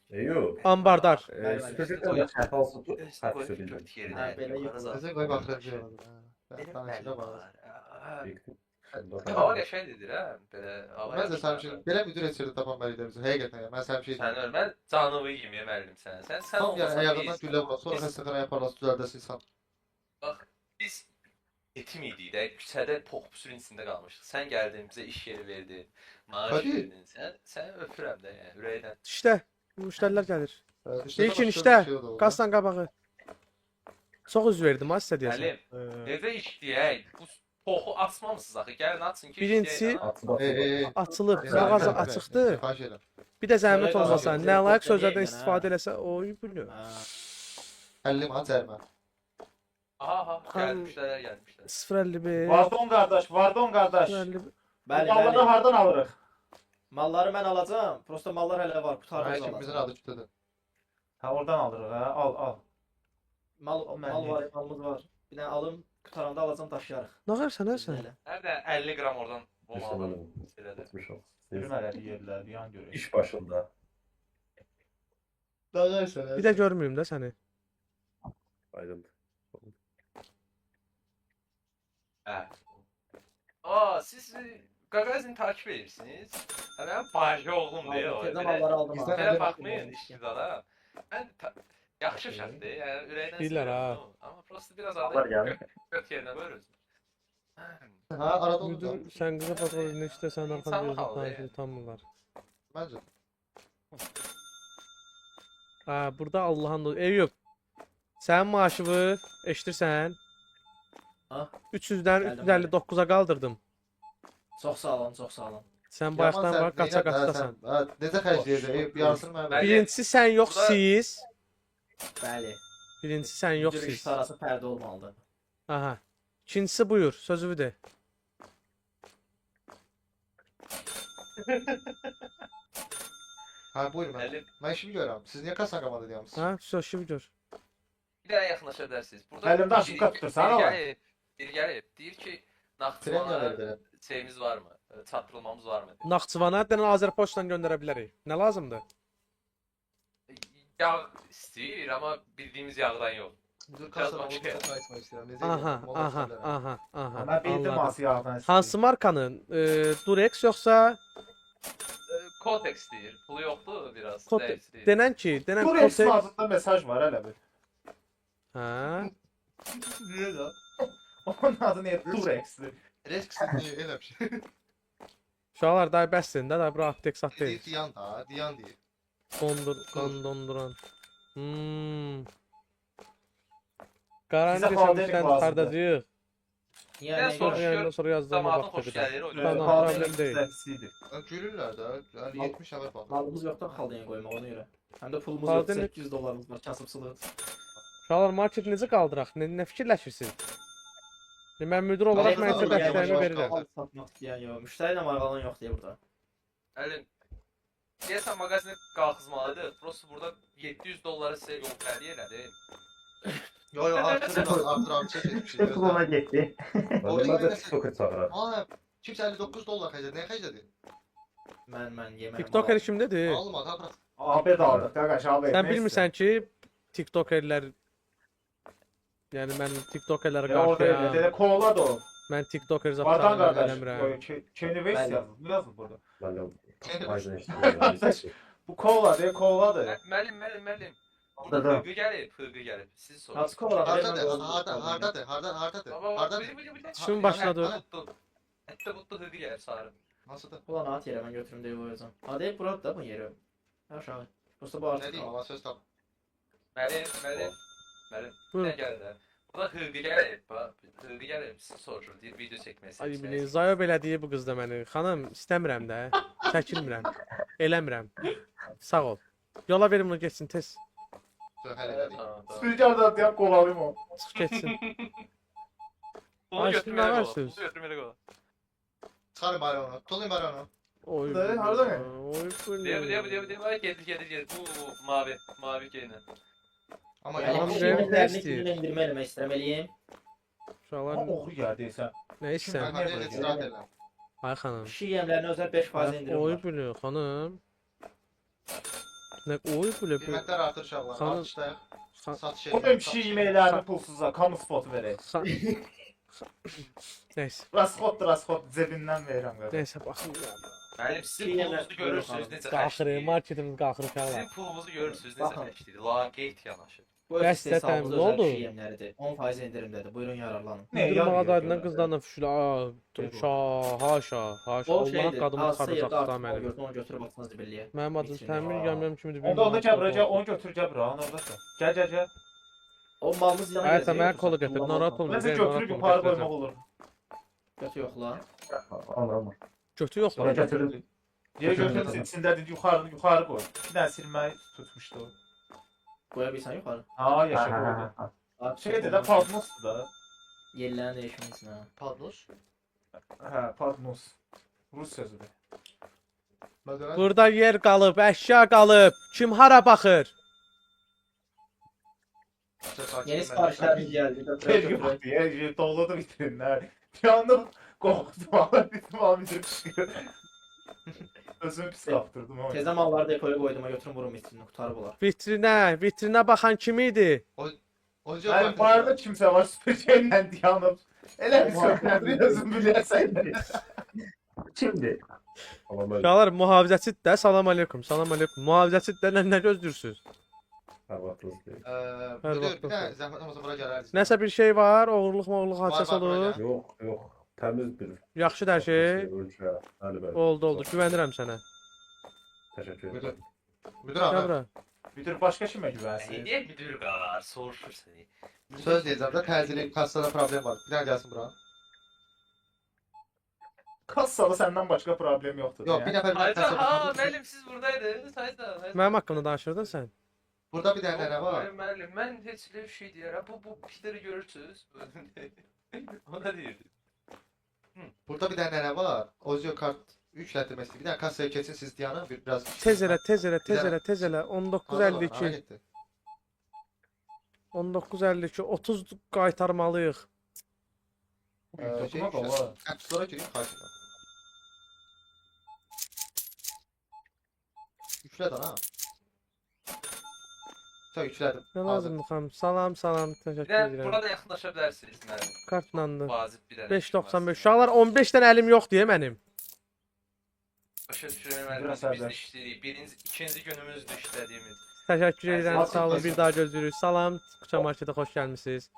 Eyüp. Ambardar. Süpürgədən də çatal tutup hapis edildim. Ha, belə yox. Sizə qoy baxırım. Mən tanışıda var. Hava qəşəngdir ha. Belə hava. Mən də sən şey, belə müdür etçidə tapan bəli də bizə. Həqiqətən ya, mən sən şey Sən ölmən canını yemeye müəllim sən. Sən tam yəni olmasan ayağından biz. güllə vuraq, sonra xəstəxana yaparlar, düzəldəsin insan. Bax biz yetim idik də küçədə poxp sürüntüsündə qalmışıq. Sən gəldin bizə iş yeri verdin, maaş Hadi. verdin. Sən öpürəm də yəni ürəkdən. İşte müştərilər gəlir. İşte İlkin başka işdə. bir şey oldu. Qasdan qabağı. Çox üz verdim, ha sizə deyəsən. Müəllim, necə işləyək? Bu poxu açmamısınız axı. Gəlin açın ki. Birincisi- işləyək, ha. Atı basın. Açılıb, Ee, mağaza ben- açıqdır. Xahiş edirəm. Bir də zəhmət Şöyle olmasa, qalsın, nə layiq telefon sözlərdən eləyən, istifadə eləsə, oy bunu. Ha. 50 manat cərimə. Aha, gəlmişlər, gəlmişlər. 055 Vardon qardaş. 055. Bəli, Malları bəli. hardan alırıq? Malları mən alacağam. Prosta mallar hələ var, Mən qutarmaz ikimizin alacağam. adı kütlədir. Ha, oradan alırıq ha. Al. Mal O mal mənlik. var, malımız var. Bir dənə alım, qutaranda alacağam, daşıyarıq. Nə qarsan sən? Elə. Nerede 50 gram oradan olmalı. Düşünün. Etmiş ol. Yürümələri yerlər, yan görək. İş başında. Dağaysan. Bir də görməyim də səni. Aydın. Aa, siz Gagazin takip edirsiniz. Ha, ben Fahri oğlum diyor. Aldım, tezdən malları aldım. Bizdən abi. elə Belə baxmayın işçilere. Ben yaxşı şərtdir. Yəni ürəkdən Deyirlər, sevirəm ha. onu. Amma prosta biraz arada göt yerinə qoyuruz. Ha, arada onu da. Müdür, sən qıza patron nə istəsən arxan İnsanlıq gözünü halı, tanışır, yəni. tanımırlar. Məncə. Ha, burada Allah'ın da Eyüp. Sənin maaşını eşidirsən? Ha? 300-dən Gəldim, 359-a qaldırdım. Çox sağ olun, çox sağ olun. Sən bayaqdan var, qaça-qaçdasan. Necə xərcləyəcək? Bir yarısını mən Bəli. Birincisi sən yox, Burada- siz. Bəli. Birincisi sən yox, Müdür siz. işi arası pərdə olmalıdır. Aha. İkincisi buyur, sözümü de. Ha, buyurun mən. Müəllim, Mən işimi görürəm. Siz niyə kasan qamadı deyəmsiniz? Ha, söz gör. bir daha yaxınlaşa bilərsiniz. Əlimdə aşıqqa tutursan, ama. Bir gəlib, deyir ki, Premiya Naxçıvana verirlər. şeyimiz varmı? Çatdırılmamız varmı? Naxçıvana dənə Azərpoçtdan göndərə bilərik. Nə lazımdır? Yağ istəyir, amma bildiyimiz yağdan yox. Müdür kasadan onu da qayıtmaq istəyirəm. Necə Aha, edirəm? aha, aha, aha. Mən bildim Anladım. hansı yağdan istəyir. Hansı markanın? Durex yoxsa Kotex deyir. Pulu yoxdur biraz. Kotex. zəifdir. denən ki, denən Bu Kotex. resmi adında mesaj var hələ bir. Hə? Niye lan? Onun adı ne? Durex'dir. Rex niye öyle bir şey? Uşaqlar day bəssin də, day bura aptek sat Dedi deyil. Diyan da, Diyan değil. Qan donduran. Bizə Qaranı xaldenik desəm lazımdır. hardacıyıq. Niyə Mən nə soruş- görə? Yəni sonra yazdığıma Damadın bax xoş bir də. gəlir o Tamam, yüzden. problem değil. Zəfisidir. Gülürler de. Yani 70 haber falan. Malımız yoxdur xaldaya qoymaq ona görə. Həm də pulumuz Xaldenik- yoxdur, 800 dollarımız var, kasıbçılıq. Uşaqlar market necə qaldıraq? Nə fikirləşirsiniz? Mən müdir olaraq Xaldenik mən sizə qaldıraq, dəstəyimi yavaş-yavaş verirəm. qaldır. Satmaq istəyən yox. Müştəri ilə maraqlanan yoxdur ya burada. Əlin. Deyəsən mağazini qalxızmalıdır. Prosto burada 700 dolları sizə yol təliyə elədi. Yo yo artır etmiş. Puluna getdi. Onlar da TikTok'a çağırar. Aa, kimse 59 dolar xərclədi. Nə xərclədi? Mən yemərəm. TikToker kimdədir? Almadı ha bırak. Abed aldıq qardaş, abed. Sən bilmirsən ki, TikTokerlər yəni mən TikTokerlərə Ya orada qarşıyam. elə kola da o. Mən TikToker Vatan zaplarını qardaş. eləmirəm. Kenny West yazılır burada. Ben de Aynen Arkadaş. işte. Bu kola de, koladır. Müəllim. Da, Burada da. hıqı gəlib. Sizi sorun. Kaç kola? Hardadır? Hardadır? Hardadır? Şunun başına dur. Hətta butlu hıqı gəlib sarı. Nasıldır? Ulan at yerə mən götürüm deyə qoyacağam. Hadi burada da bu yeri. Aşağı. Prosta bu Ne artıq. diyeyim ama söz tabi. Müəllim. Buyurun. Nə gəldi? Burada hıqı gəlib. Hıqı gəlib. Sizi soruşur. Deyir video çəkmək Ay istəyirsən. bilin, Zayo belə deyir bu qız da məni. Xanım, istəmirəm də. Çəkilmirəm. Eləmirəm. Sağ ol. Yola verin bunu getsin tez. Söz hələ elədik. Tamam. Sürücülərdən deyəm kolalıyım o. Çıx getsin. Onu Ay, götürməli siz nə qola. varsınız? Bunu götürməli qola. Çıxarın bari onu. Tullayın bari onu. Oy. Burada, harda mı? Oy. Deyir. Ay gedir. Bu mavi geyinən. Ama Yəni Tamam, bu yanlış. Cem, şeylərdə nə istəyir? endirmə eləmək istəyirəm eləyim. Uşaqlar Amma oxu gəldiysən. nə Ben istəyirsən? hadi istirahat edelim. Ay xanım. Kişi yemlərinə özəl 5% indirim Oy var. bilir xanım. Nə oy bilir. Kıymetler artır uşaqlar. Xanım- Artışlar. Xan- Satış O benim kişi yeməklərini pulsuza, kamu spotu verək. Nəysə. Raskot cebindən verirəm qardaş. Nəysə baxın ya. Müəllim sizin pulunuzu görürsünüz necə Qalxırıq, xərcləyir. marketimiz qalxır uşaqlar. Sizin pulunuzu görürsünüz necə Baxın. xərcləyir. Laqeyd yanaşır. Bu öz Qəsd istehsalımız etəm, nə özəl oldu? kişi yemləridir. 10% indirimdədir. Buyurun yararlanın. Ne, Müdür yan mağazayla yiyor, qızlarla füşülə. Haşa. O Allahın şeydir. qadını Azsa çıxaracaq yerdə da artıq mənim. gördün, onu götürüb atsanız zibilliyə. Mənim adım Vitrin. Təmir Gəmirəm kimidir. Onda onu gəbrəcək, onu götür gəbra, onu oradasan. Gəl. O malımız yana Ay sən mənə kolu gətir. Narahat olma. Nəsə Zeyn, götürüb narahat olma, yuxarı götürəcəm. qoymaq olur. Götü yox la. Anlamam. Götü yox Sonra lan. götürüb. Yer götürüb içindədir, yuxarı qoy. Bir dənə silməyi tutmuşdu o. Qoya bilsən yuxarı. Ha, yaşa qoydu. Şeydir də Padnosdur da. Yerlərini dəyişmək üçün ha. Padnos. Hə, Padnos. Rus sözüdür. Mədənət. Burada yer qalıb, əşya qalıb. Kim hara baxır? Yeni siparişlərimiz gəldi. Yer Götürək. yoxdur, yer doludur vitrinlər. Yandım, qorxdum, Allah bizim al bitir çıxır. Özümü pis qaptırdım o. Tezə malları depoya qoydum, götürün vurun vitrini, qutarıb olar. Vitrinə baxan kim idi? Onca Yəni barda kimsə var, süpürgəylə dayanıb. Elə bir söhbətdir, özün bilərsən. Kimdir? Ama ben Uşaqlar mühafizəçidir də. Salam aleykum. Salam aleykum. Mühafizəçidir də nə gözlürsüz? her vaxtınız değil. müdür bir də zəhmət olmasa bura gələrdik. Nəsə bir şey var, oğurluq hadisəsi Var, var, olur. var. Yok. Temiz bir Yaxşı hər şey. ölçü. Hadi ben. Oldu. Güvənirəm sənə. Teşekkür Müdür. ederim. Müdür Gəl abi. bura. Bitir başqa kimə güvənsin? Niyə müdür qalar? Soruşur səni. Söz deyəcəm də təcili kassada problem var. Bir dənə gəlsin bura. Kassada səndən başqa problem yoxdur. Yox, bir nəfər bir Hayda, kassa. ha, müəllim siz buradaydınız. Hayda. Mənim haqqımda danışırdın sən. Burada bir dənə nə var? Müəllim, mən heç elə bir şey deyirəm. Bu Peter'i görürsüz. O da deyirdi. Burada bir dənə nə var? Ozio kart yüklətdirmək istəyir. Bir dənə kassaya keçin siz dayanın. Biraz Tez elə. 19:52. 19:52. 19:52. 30 qaytarmalıyıq. Toxuna qala. Sonra gireyim xahiş edirəm. Yüklə ha. Sən yüklədim. Nə lazımdır xanım? Salam. Bir Təşəkkür də edirəm. burada yaxınlaşa bilərsiniz müəllim. Kartlandı. Vacib bir dənə. 5.95. Uşaqlar 15 dənə əlim yox deyə mənim. Başa düşürəm müəllim. Biraz Biz də əvvəl. işləyirik. Birinci, ikinci günümüzdür işlədiyimiz. Təşəkkür edirəm. Sağ Sağ olun. olun. Bir daha gözləyirik. Salam. Kuça Marketə xoş gəlmisiniz.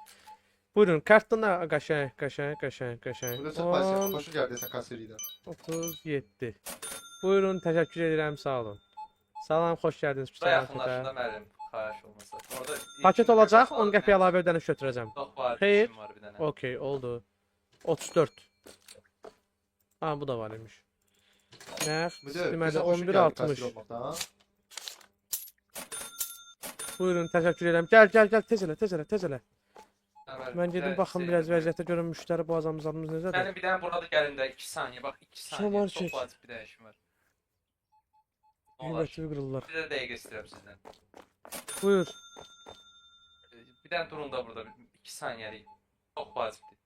Buyurun, kartdan da qəşəng. Burada çok pasiyon. Hoşun geldi sen kasiyeriyden. 37. Buyurun, təşəkkür edirəm. Sağ olun. Salam, xoş gəldiniz Burada Kuça yaxınlaşında Marketə. müəllim, xahiş olmasa. Orada Paket olacaq, 10 qəpiyə əlavə ödəniş götürəcəm. Çox var, Xeyr. işim var bir dənə. Okey, oldu. 34. Ha, bu da var imiş. Nərx, Müdür, deməli bize hoşun geldi 11.60. kasiyer olmaktan. Buyurun, təşəkkür edirəm. Gəl, tez elə. Əvvəl Mən bir gedim də baxım biraz vəziyyətə görüm müştəri boğazımızımız necədir. Mənim bir dənə burada gəlində 2 saniyə, bax 2 saniyə. market. Çox vacib bir dənə işim var. Olar. Qiymətli qırırlar. Bir də dəqiqə istəyirəm sizdən. Buyur. Bir dənə durun da burada 2 saniyəlik. Çox vacibdir.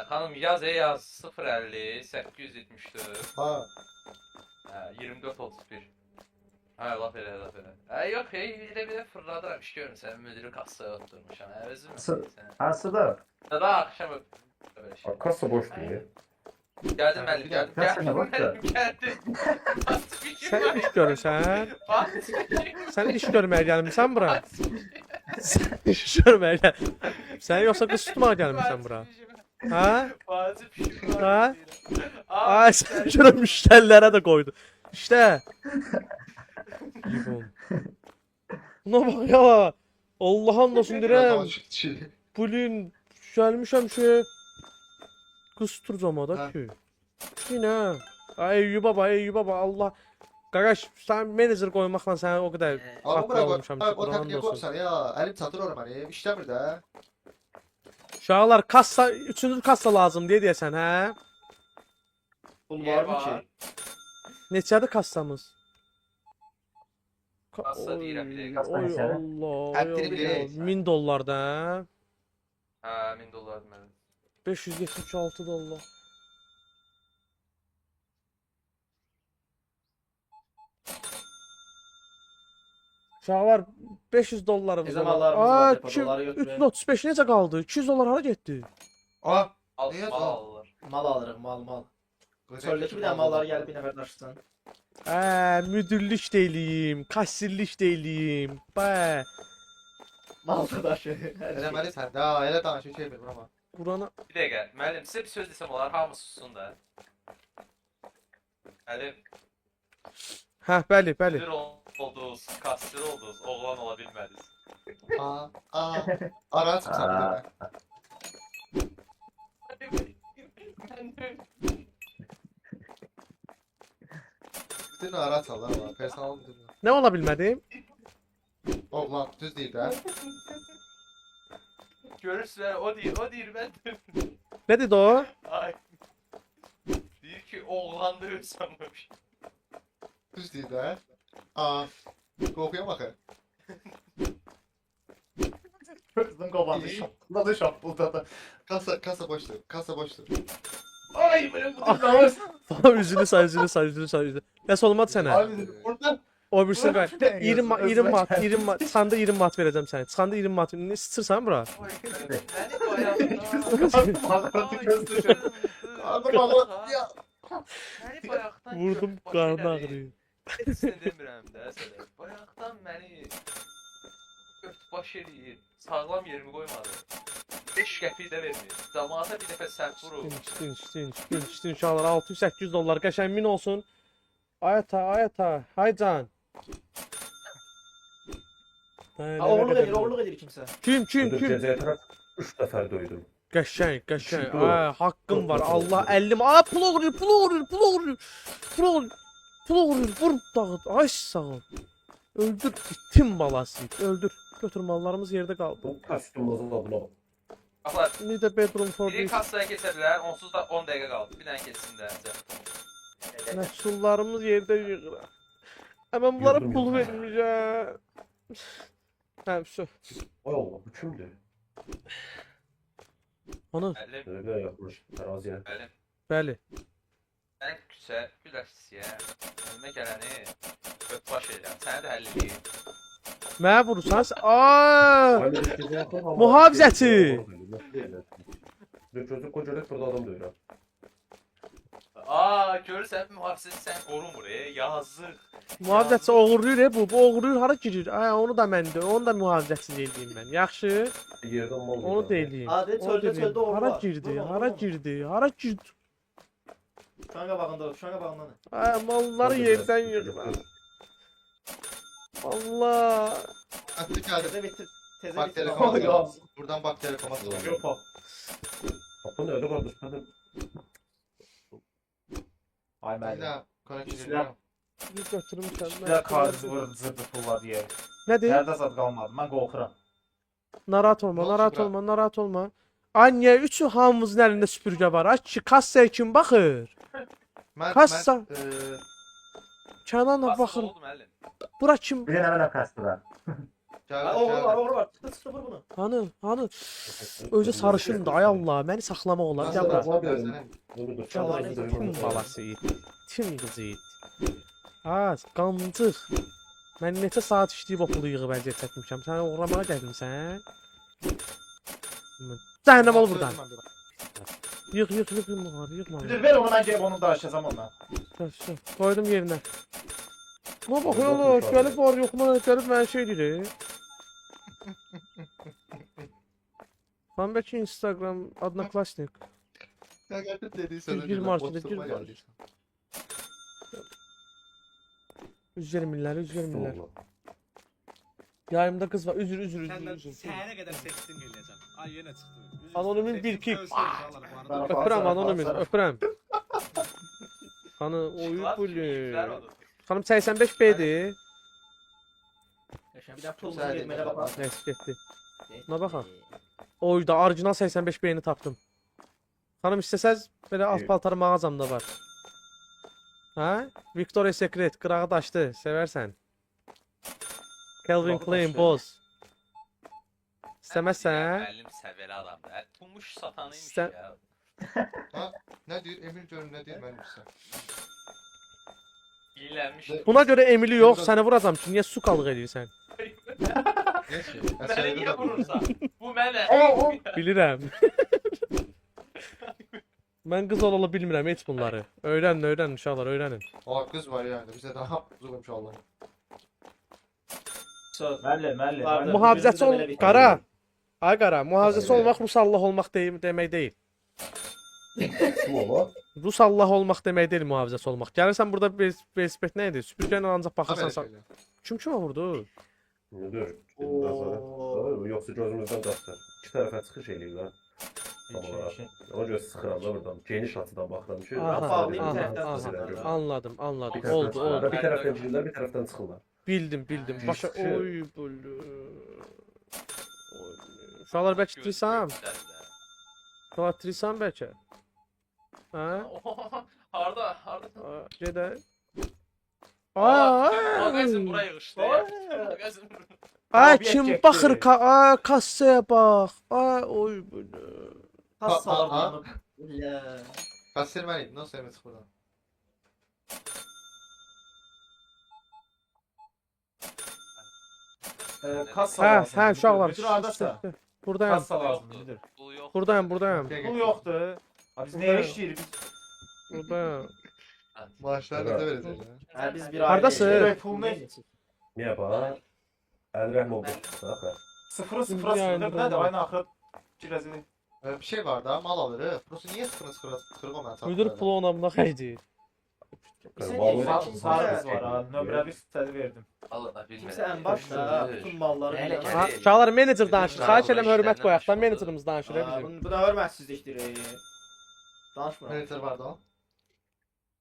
Xanım yaz 050 874 Ha. 24 31. Hə, laf elə. Yox, elə fırladıram iş görmüsən, müdürü kassaya oturmuşam. Özüm. Hansıda? Da axşam böyle şey. Kassa boş değil. Gəldim müəllim, gəldim. Kassana bax da. Gəldim. Sən iş görürsən? Sən iş görməyə gəlmisən bura? Sən iş görməyə gəl. Sən yoxsa qız tutmağa gəlmisən bura? Ha? Vacib işim var. Ha? Ay, Ay sən görə müştərilərə də qoydu. İşte. Yibon. Buna bax ya. Allah'ın olsun deyirəm. Bugün gəlmişəm şey. Qız tuturcama da Ha. ki. Yine. Ay Eyyub baba Allah. Qardaş sən menecer qoymaqla sənə o qədər Ama haqlı bırak olmuşam ki, o Qur'an taktiği olsun. koysan ya. Elim satır oğlum hani. İşlemir de. Uşaqlar kassa, üçüncü kassa lazım deyə deyəsən, hə? Pul var mı ki? Neçədir kassamız? Kassa deyirəm bir dəqiqə. Kassa Oy neçədir? Allah, Həm oy biri Allah. biri. 1000 dollarda, hə? Hə, 1000 dollar mənim. 576 dollar. Uşaqlar 500 dollarımız Bizim var. mallarımız Aa, var, depoları götürün. 335 necə qaldı? 200 dollar hara getdi? Aa. Al, Niyə mal al? alırlar. Mal alırıq, mal. Çöldəki bir dənə mallar gəlib bir nəfər daşısın. Müdürlük deyileyim, kassirlik deyileyim. Bə, Mal da daşı. Eləməli sən də. Elə danışır şey bilmir ama. Qurana Bir dəqiqə, müəllim, sizə bir söz desəm olar, hamı sussun da. Müəllim, Hə, bəli. müdür oldunuz, kassir oldunuz, oğlan ola bilmədiniz. Aa. Ara çıksan bir de. Bütün ara çal ha. Personal müdürünü. nə ola bilmədim? Oğlan düz değil de. Görürsün, o deyir, mən Nə dedi o? Ay. Deyir ki, oğlan dövsənmiş. Düz değil de. Aa. Korkuya bakın. Kızın kovanı şapıldadı şapıldadı. Kasa boştur. Kasa boştur. Ay, böyle bu Tamam üzünü say. Nəsə olmadı sənə? Abi burada O birisi qay. 20 Özünə mat, gəl. 20 mat. Çıxanda 20 mat verəcəm sənə. Çıxanda 20 mat. Ne sıçırsan bura? Vurdum, qarnı ağrıyor. Heç nə demirəm də sənə. Bayaqdan məni baş eləyir. Sağlam yerimi qoymadı. 5 qəpik də vermir. Camaata bir dəfə sərt vurur. İçdin uşaqlar 600-800 dollar qəşəng 1000 olsun. Ayata, haycan. Oğurluq edir kimsə. Kim? Geceye kadar 3 defa duydum. Qəşəng. Doğru. Ay, haqqım var. Allah 50. Aa, pul oğurluyor. Vur dağıt. Ay sağ ol. Öldür itim balası. Öldür. Götür mallarımız yerdə qaldı. Bu kostümümüzün adına. Baxlar, Need a bedroom for biri this. kassaya keçə bilər, onsuz da 10 dəqiqə qaldı. Bir dənə keçsin də. Məhsullarımız yerdə yığılır. Mən bunlara Yığdım, pul yığdım. verməyəcəm. Hə, şu. Ay Allah bu kimdi? Ana, Müəllim, Nerede yapmış teraziye? müəllim. bəli. Sən küçə, güləşsiyə, önümə gələni öp baş edirəm. Səni də həll edeyim. Mənə vurursan, Muhafizəçi! Bir çocuk kocalık burada adam dövüyor. Görürsən mühafizəçi sən qorumur, yazıq. Mühafizəçi oğurluyur bu. Bu oğurluyur hara girir? Ay onu da məndə. Onu da mühafizəçi eləyim mən. Yaxşı. Yerdən mal Onu da eləyim. Adi Onu da çöldə eləyim. çöldə oğru Hara var. girdi? Vurma, Hara vurma. girdi? Hara girdi? Şu an qabağında, şu an qabağında. Ay malları yerdən yığma. Allah. Attık geldi. Tezə bitir. Tezə Bak bitir. telefon. Oy, ya. Buradan bak telefona. Yok hop. Kapın öyle vardır. Hadi. Ay Bir müəllim. daha konuşacağız. Üstüne- Bir götürmüşəm. Üstüne kartı vurdu zırdı pulla diye. Nədir? Nerede zat kalmadı? Ben korkuram. Narahat olma, Olsun narahat bura. olma, narahat olma. Ay niyə üçü hamımızın əlində süpürgə var? Ay ki, kassaya kim baxır? Kassa. Kənanla baxır. oldu müəllim. Bura kim? Bir de hemen kastıra. Ha, oğru var, oğru var. Çıktı, çıktı, vur bunu. Hanı, hanı. Özü sarışındı, ay Allah, məni saxlamaq olar. Gəl bura. Gəl bura. Kim balası it? Kim qızı it? Ha, qancıq. Mən neçə saat işləyib o pulu yığıb əziyyət çəkmişəm. Sən uğramağa gəlmisən? Cəhənnəm ol buradan. Yığ, yığ, yığ, yığma. Müdür ver onu ben gelip onu da açacağım ondan. Koydum yerinə. Buna bax oğlum, gəlib var yoxma, gəlib mənə şey deyir. Lan belki Instagram Odnoklassnik. Bir markete gir var. Üz vermirlər, üz vermirlər. Yayımda qız var, üzür. Səhərə qədər seksting eləyəcəm. Ay yenə çıxdı. Anonimin bir pip. Bana Öpürəm bana anonimin, bana. öpürəm. Xanı oyu Şokolad bu. yiyiblər onu. Xanım 85B-dir. Yaşa, bir daha pulunu verməyə bax. Nəysə getdi. Buna baxaq. Oyda orijinal 85B-ni tapdım. Xanım istəsəz belə alt paltarı mağazamda var. Hə? Victoria's Secret qırağı daşdı, sevərsən. Calvin Klein boz. İstəməzsən? Müəllim səviyəli adamdır. Tumuş satanıymış Sən- ya. Ne diyor? Emir görün ne diyor ben size. İyilənmiş. Buna görə Emili yox, səni vuracam ki, niyə su qalıq edirsən? Neyse. Məni niyə vurursan? Bu mənə. Bilirəm. Mən qız olalı bilmirəm heç bunları. Öyrənin uşaqlar, öyrənin. Aa kız var yani. Bize daha zulüm inşallah. Söz. Məlli. Vardı. Mühafizəçi ol, Belə bir- qara. Ay qara, mühafizəçi olmaq Rus Allah olmaq demək deyil. Kim ola? Rus Allah olmaq demək deyil mühafizəçi olmaq. Gəlirsən burada respekt nə edir? Süpürgə ilə ancaq Ha baxırsan. böyle Sən... söyle. Kim vurdu? Müdür. Oo. Yoksa gözümüzden kaçtı. İki tarafa çıkış eləyirlər. Tam olarak. Ona göre sıxıram da buradan. Geniş açıdan baxıram. Şöyle Aha, Bağlı bir aha, tərəfdən aha. çıxırlar. Anladım. Bir tərəfdən Oldu. çıxırlar, bir tərəfdən girirlər, bir tərəfdən çıxırlar. Bildim. Başa Şey- oy bulu. Uşaqlar bəlkə tirisam. Uşaqlar tirisam bəlkə. Hə? Harda? Gedə. Mağazin buraya yığışdı. Mağazin Ay Abi, kim yetecekti. baxır kassaya bax. Ay oy bulu. Kassalar Ha, ha. yanıb. Ya. Kasır ben nasıl Emir buradan? Kassa Hə, lazım. hə uşaqlar. Müdür hardasa? Buradayam. Kassa lazım müdür. pulu yox. Buradayam. Pul yoktu. Abi biz neye işleyirik? Biz Buradayam. Maaşlarını da vereceğiz ya. Hə, biz bir Hardasın? ailə- Pul ne? Niyə bax? Əlrəhm oldu. Bax. Sıfıra sıfıra Yani sıfır. doğru. Nerede? Aynı ahıra girezini. Bir şey var da mal alır. Burası niye sıfıra kırık olmayan Müdür pulu ona buna xeydi. Sən Vallahi- niyə Sağ kimsə- sağ var ha. Nömrə bir sitəli verdim. Allah da bilmirəm. Kimsə ən başda bütün malları Elə bilir. gəlir. Ha, uşaqlar menecer danışır. Xahiş edirəm İşlərdən hörmət qoyaq da danışmadı. menecerimiz danışır Ha, bizim. bu da hörmətsizlikdir. Danışma. Menecer vardı o.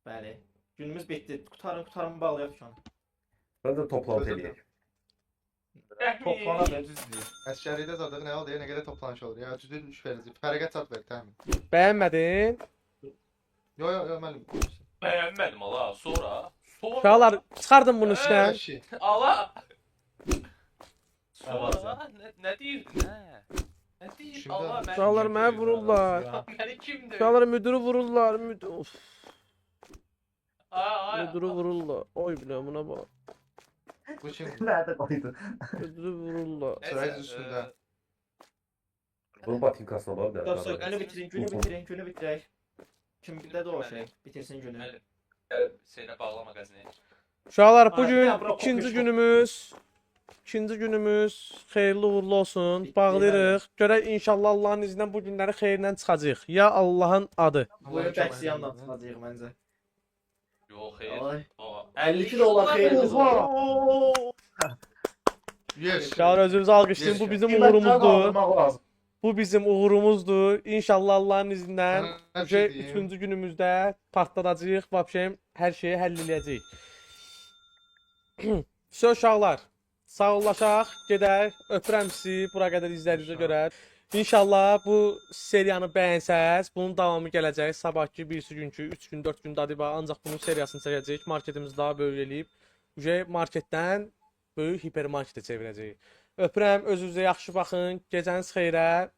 Bəli. Günümüz bitdi. Qutarın bağlayaq şu an. Ben de toplantı eləyək. Toplana da düz deyir. Əskərlikdə zaten ne oldu? Ne kadar toplanış olur? Ya düzül 3 verici. Fərqət çat ver təmin. Bəyənmədin? Yo müəllim. Bəyənmədim ala. Sonra. Uşaqlar çıxardın bunu işdən. Şey. Ala. Evet. Sonra nə deyirdin hə? Nə deyir? Şimdi- Allah məni Uşaqlar kim mənə döyür? vururlar. Məni kim döyür? Uşaqlar müdürü vururlar. Of, Ay, müdürü vururlar. Oy bilə buna bax. Bu şimdi. Nerede koydun? Müdürü vururlar. Nəysə, Sırayız üstündə. Bunun batinkasına bax. Dostlar, günü bitirin. Günü bitirək. Kimdə də o şey, bitirsin günü. Əlim, gəl şeylə bağla mağazini. Uşaqlar bu Ay, gün ya, bura ikinci kokuş, günümüz. İkinci günümüz xeyirli uğurlu olsun. Bağlayırıq. Görək inşallah Allahın izni ilə bu günləri xeyirlə çıxacağıq. Ya Allahın adı. Bu il bəksiyanla tutacağıq məncə. Yox, xeyr. Ay. O, 52 dollar xeyirimiz var. Yes. Uşaqlar özünüzü alqışlayın. Bu bizim uğurumuzdur. lazım. Bu bizim uğurumuzdur. İnşallah Allahın izni ilə Hər bu şey deyim. üçüncü günümüzdə partladacağıq. Vəbşəm hər şeyi həll eləyəcəyik. Söz uşaqlar. Sağollaşaq, gedək. Öpürəm sizi bura qədər izlədiyinizə görə. İnşallah bu seriyanı bəyənsəz, bunun davamı gələcək. Sabahki, birisi günkü, 3 gün, 4 gün dadı var. Ancaq bunun seriyasını çəkəcəyik. Marketimiz daha böyük eləyib. Marketdən böyük hipermarketə çevirəcəyik. Öpürəm, özünüzə yaxşı baxın. Gecəniz xeyrə.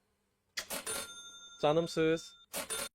Canımsınız.